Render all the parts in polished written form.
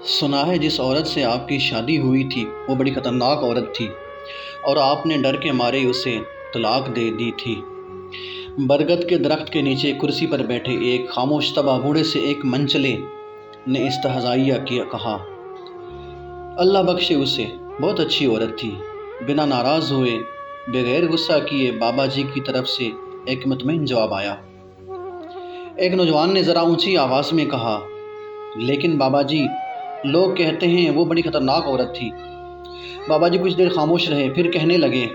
سنا ہے جس عورت سے آپ کی شادی ہوئی تھی وہ بڑی خطرناک عورت تھی اور آپ نے ڈر کے مارے اسے طلاق دے دی تھی۔ برگد کے درخت کے نیچے کرسی پر بیٹھے ایک خاموش طبع بوڑھے سے ایک منچلے نے استہزائیہ کیا کہا، اللہ بخشے اسے، بہت اچھی عورت تھی۔ بنا ناراض ہوئے، بغیر غصہ کیے بابا جی کی طرف سے ایک مطمئن جواب آیا۔ ایک نوجوان نے ذرا اونچی آواز میں کہا، لیکن بابا جی، لوگ کہتے ہیں وہ بڑی خطرناک عورت تھی۔ بابا جی کچھ دیر خاموش رہے، پھر کہنے لگے،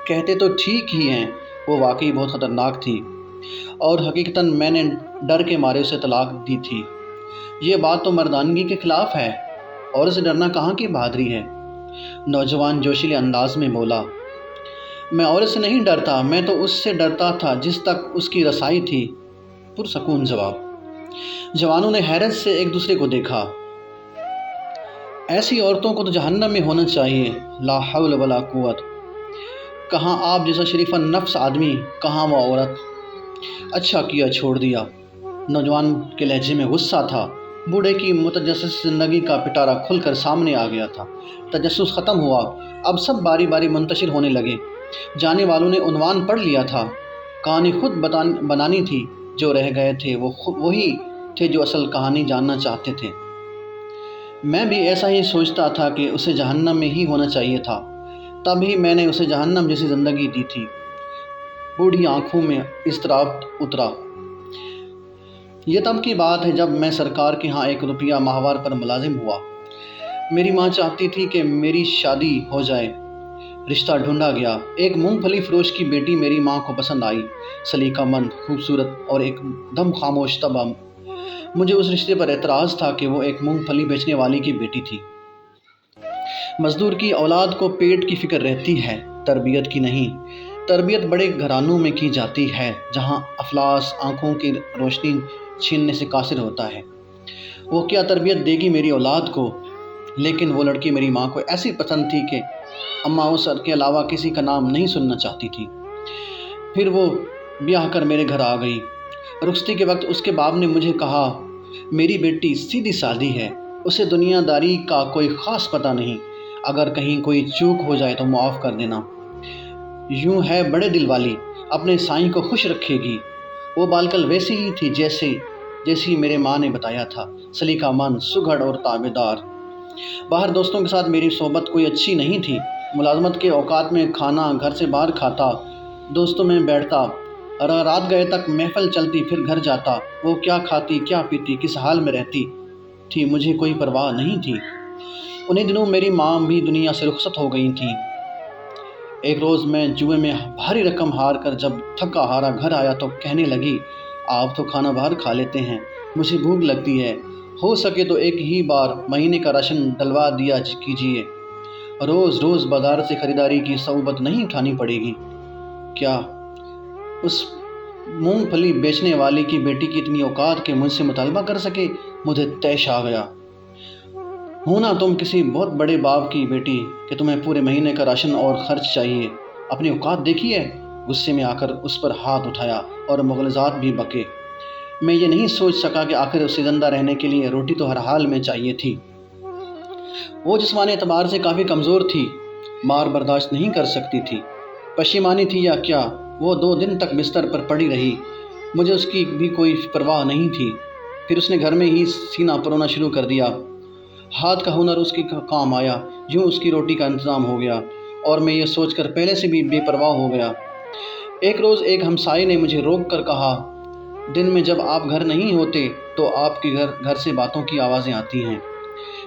کہتے تو ٹھیک ہی ہیں، وہ واقعی بہت خطرناک تھی اور حقیقتاً میں نے ڈر کے مارے اسے طلاق دی تھی۔ یہ بات تو مردانگی کے خلاف ہے، عورت سے ڈرنا کہاں کی بہادری ہے؟ نوجوان جوشیلے انداز میں بولا، میں عورت سے نہیں ڈرتا، میں تو اس سے ڈرتا تھا جس تک اس کی رسائی تھی۔ پرسکون جواب۔ جوانوں نے حیرت سے ایک دوسرے کو دیکھا۔ ایسی عورتوں کو تو جہنم میں ہونا چاہیے، لا حول ولا قوت۔ کہاں آپ جیسا شریف النفس آدمی، کہاں وہ عورت؟ اچھا کیا چھوڑ دیا۔ نوجوان کے لہجے میں غصہ تھا۔ بوڑھے کی متجسس زندگی کا پٹارا کھل کر سامنے آ گیا تھا۔ تجسس ختم ہوا، اب سب باری باری منتشر ہونے لگے۔ جانے والوں نے عنوان پڑھ لیا تھا۔ کہانی خود بنانی تھی، جو رہ گئے تھے وہ وہی تھے جو اصل کہانی جاننا چاہتے تھے۔ میں بھی ایسا ہی سوچتا تھا کہ اسے جہنم میں ہی ہونا چاہیے تھا، تب ہی میں نے اسے جہنم جیسی زندگی دی تھی۔ بوڑھی آنکھوں میں اضطراب اترا۔ یہ تب کی بات ہے جب میں سرکار کے ہاں 1 روپیہ ماہوار پر ملازم ہوا۔ میری ماں چاہتی تھی کہ میری شادی ہو جائے۔ رشتہ ڈھونڈا گیا۔ ایک مونگ پھلی فروش کی بیٹی میری ماں کو پسند آئی، سلیقہ مند، خوبصورت اور ایک دم خاموش طبع۔ مجھے اس رشتے پر اعتراض تھا کہ وہ ایک مونگ پھلی بیچنے والی کی بیٹی تھی۔ مزدور کی اولاد کو پیٹ کی فکر رہتی ہے، تربیت کی نہیں۔ تربیت بڑے گھرانوں میں کی جاتی ہے جہاں افلاس آنکھوں کی روشنی چھیننے سے قاصر ہوتا ہے۔ وہ کیا تربیت دے گی میری اولاد کو؟ لیکن وہ لڑکی میری ماں کو ایسی پسند تھی کہ اماں اس کے علاوہ کسی کا نام نہیں سننا چاہتی تھی۔ پھر وہ بیاہ کر میرے گھر آ گئی۔ رخصتی کے وقت اس کے باپ نے مجھے کہا، میری بیٹی سیدھی سادی ہے، اسے دنیا داری کا کوئی خاص پتہ نہیں، اگر کہیں کوئی چوک ہو جائے تو معاف کر دینا۔ یوں ہے بڑے دل والی، اپنے سائیں کو خوش رکھے گی۔ وہ بالکل ویسی ہی تھی جیسی میرے ماں نے بتایا تھا، سلیقہ مند، سگھڑ اور تابعدار۔ باہر دوستوں کے ساتھ میری صحبت کوئی اچھی نہیں تھی۔ ملازمت کے اوقات میں کھانا گھر سے باہر کھاتا، دوستوں میں بیٹھتا، رات گئے تک محفل چلتی، پھر گھر جاتا۔ وہ کیا کھاتی، کیا پیتی، کس حال میں رہتی تھی، مجھے کوئی پرواہ نہیں تھی۔ انہی دنوں میری ماں بھی دنیا سے رخصت ہو گئی تھیں۔ ایک روز میں جوئے میں بھاری رقم ہار کر جب تھکا ہارا گھر آیا تو کہنے لگی، آپ تو کھانا باہر کھا لیتے ہیں، مجھے بھوک لگتی ہے، ہو سکے تو ایک ہی بار مہینے کا راشن ڈلوا دیا کیجیے، روز روز بازار سے خریداری کی صعوبت نہیں اٹھانی پڑے گی۔ کیا اس مونگ پھلی بیچنے والے کی بیٹی کی اتنی اوقات کہ مجھ سے مطالبہ کر سکے؟ مجھے طیش آ گیا۔ ہوں نا تم کسی بہت بڑے باپ کی بیٹی کہ تمہیں پورے مہینے کا راشن اور خرچ چاہیے؟ اپنی اوقات دیکھی ہے؟ غصے میں آ کر اس پر ہاتھ اٹھایا اور مغالطات بھی بکے۔ میں یہ نہیں سوچ سکا کہ آخر اسے زندہ رہنے کے لیے روٹی تو ہر حال میں چاہیے تھی۔ وہ جسمانی اعتبار سے کافی کمزور تھی، مار برداشت نہیں کر سکتی تھی۔ پشیمانی تھی یا کیا، وہ 2 دن تک بستر پر پڑی رہی۔ مجھے اس کی بھی کوئی پرواہ نہیں تھی۔ پھر اس نے گھر میں ہی سینہ پرونا شروع کر دیا۔ ہاتھ کا ہنر اس کی کام آیا، یوں اس کی روٹی کا انتظام ہو گیا، اور میں یہ سوچ کر پہلے سے بھی بے پرواہ ہو گیا۔ ایک روز ایک ہمسائے نے مجھے روک کر کہا، دن میں جب آپ گھر نہیں ہوتے تو آپ کے گھر سے باتوں کی آوازیں آتی ہیں۔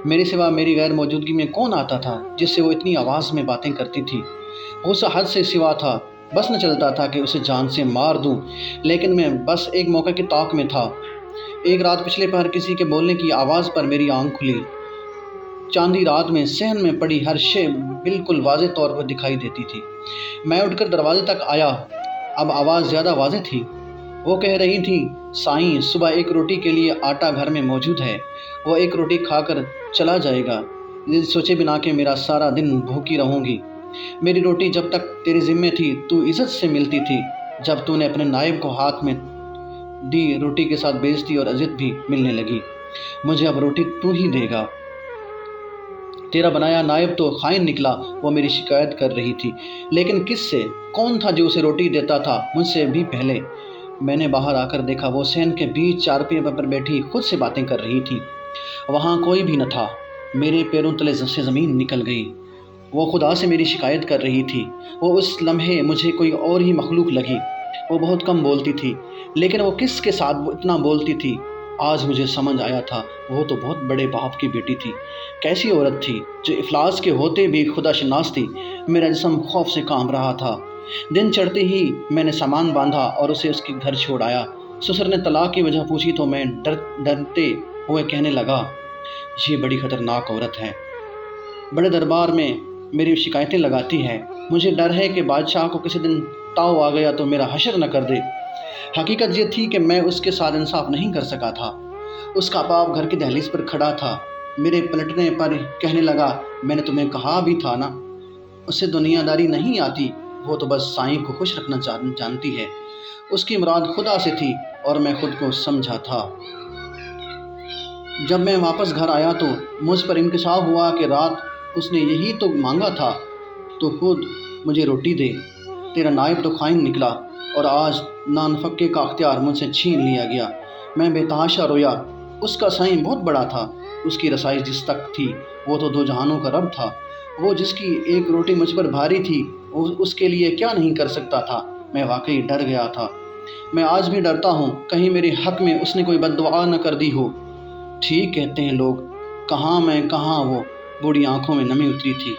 میرے سوا میری غیر موجودگی میں کون آتا تھا جس سے وہ اتنی آواز میں باتیں کرتی تھی؟ غصہ حد سے سوا تھا، بس نہ چلتا تھا کہ اسے جان سے مار دوں، لیکن میں بس ایک موقع کی طاق میں تھا۔ ایک رات پچھلے پہر کسی کے بولنے کی آواز پر میری آنکھ کھلی۔ چاندی رات میں صحن میں پڑی ہر شے بالکل واضح طور پر دکھائی دیتی تھی۔ میں اٹھ کر دروازے تک آیا، اب آواز زیادہ واضح تھی۔ وہ کہہ رہی تھی، سائیں، صبح 1 روٹی کے لیے آٹا گھر میں موجود ہے، وہ 1 روٹی کھا کر چلا جائے گا، سوچے بنا کہ میرا سارا دن بھوکی رہوں گی۔ میری روٹی جب تک تیرے ذمے تھی تو عزت سے ملتی تھی، جب تو نے اپنے نائب کو ہاتھ میں دی روٹی کے ساتھ بےعزتی اور اذیت بھی ملنے لگی۔ مجھے اب روٹی تو ہی دے گا۔ تیرا بنایا نائب تو خائن نکلا، وہ میری شکایت کر رہی تھی۔ لیکن کس سے؟ کون تھا جو اسے روٹی دیتا تھا مجھ سے بھی پہلے؟ میں نے باہر آ کر دیکھا، وہ صحن کے بیچ چارپائی پر بیٹھی خود سے باتیں کر رہی تھی۔ وہاں کوئی بھی نہ تھا۔ میرے پیروں تلے سے زمین نکل گئی۔ وہ خدا سے میری شکایت کر رہی تھی۔ وہ اس لمحے مجھے کوئی اور ہی مخلوق لگی۔ وہ بہت کم بولتی تھی، لیکن وہ کس کے ساتھ اتنا بولتی تھی؟ آج مجھے سمجھ آیا تھا، وہ تو بہت بڑے باپ کی بیٹی تھی۔ کیسی عورت تھی جو افلاس کے ہوتے بھی خدا شناس تھی۔ میرا جسم خوف سے کانپ رہا تھا۔ دن چڑھتے ہی میں نے سامان باندھا اور اسے اس کے گھر چھوڑ آیا۔ سسر نے طلاق کی وجہ پوچھی تو میں ڈرتے ہوئے کہنے لگا، یہ بڑی خطرناک عورت ہے، بڑے دربار میں میری شکایتیں لگاتی ہے۔ مجھے ڈر ہے کہ بادشاہ کو کسی دن تاؤ آ گیا تو میرا حشر نہ کر دے۔ حقیقت یہ تھی کہ میں اس کے ساتھ انصاف نہیں کر سکا تھا۔ اس کا باپ گھر کی دہلیز پر کھڑا تھا۔ میرے پلٹنے پر کہنے لگا، میں نے تمہیں کہا بھی تھا نا، اسے دنیا داری نہیں آتی، وہ تو بس سائیں کو خوش رکھنا جانتی ہے۔ اس کی مراد خدا سے تھی اور میں خود کو سمجھا تھا۔ جب میں واپس گھر آیا تو مجھ پر انکشاف ہوا کہ رات اس نے یہی تو مانگا تھا، تو خود مجھے روٹی دے۔ تیرا نائب تو خائن نکلا اور آج نانفقے کا اختیار مجھ سے چھین لیا گیا۔ میں بے تحاشا رویا۔ اس کا سائیں بہت بڑا تھا، اس کی رسائی جس تک تھی، وہ تو دو جہانوں کا رب تھا۔ وہ جس کی ایک روٹی مجھ پر بھاری تھی، اس کے لیے کیا نہیں کر سکتا تھا۔ میں واقعی ڈر گیا تھا۔ میں آج بھی ڈرتا ہوں، کہیں میرے حق میں اس نے کوئی بد دعا نہ کر دی ہو۔ ٹھیک کہتے ہیں لوگ، کہاں میں کہاں وہ بوڑھی آنکھوں میں نمی اتری تھی۔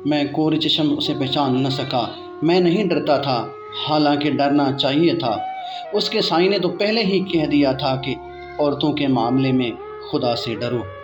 میں کوری چشم اسے پہچان نہ سکا۔ میں نہیں ڈرتا تھا، حالانکہ ڈرنا چاہیے تھا۔ اس کے سائیں نے تو پہلے ہی کہہ دیا تھا کہ عورتوں کے معاملے میں خدا سے ڈرو۔